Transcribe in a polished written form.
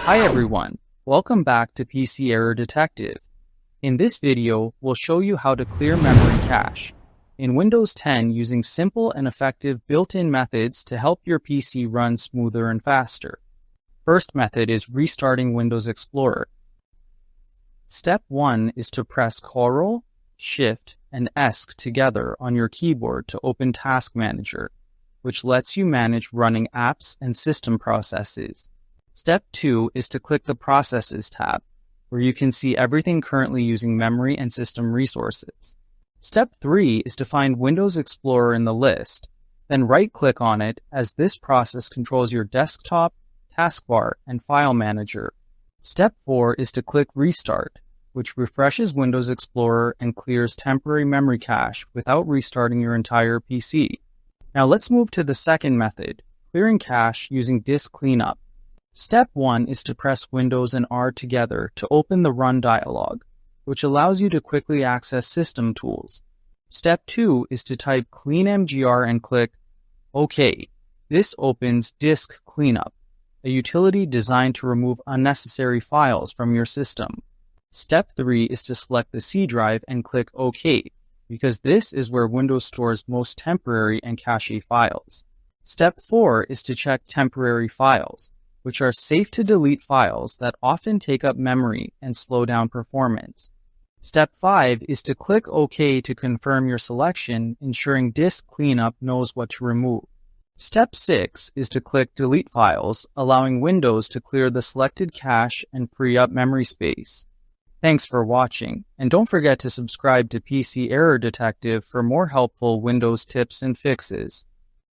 Hi everyone, welcome back to PC Error Detective. In this video, we'll show you how to clear memory cache in Windows 10 using simple and effective built-in methods to help your PC run smoother and faster. First method is restarting Windows Explorer. Step 1 is to press Ctrl+Shift and Esc together on your keyboard to open Task Manager, which lets you manage running apps and system processes. Step 2 is to click the Processes tab, where you can see everything currently using memory and system resources. Step 3 is to find Windows Explorer in the list, then right-click on it as this process controls your desktop, taskbar, and file manager. Step 4 is to click Restart, which refreshes Windows Explorer and clears temporary memory cache without restarting your entire PC. Now let's move to the second method, clearing cache using disk cleanup. Step 1 is to press Windows and R together to open the Run dialog, which allows you to quickly access system tools. Step 2 is to type cleanmgr and click OK. This opens Disk Cleanup, a utility designed to remove unnecessary files from your system. Step 3 is to select the C drive and click OK, because this is where Windows stores most temporary and cache files. Step 4 is to check temporary files, which are safe-to-delete files that often take up memory and slow down performance. Step 5 is to click OK to confirm your selection, ensuring Disk Cleanup knows what to remove. Step 6 is to click Delete Files, allowing Windows to clear the selected cache and free up memory space. Thanks for watching, and don't forget to subscribe to PC Error Detective for more helpful Windows tips and fixes.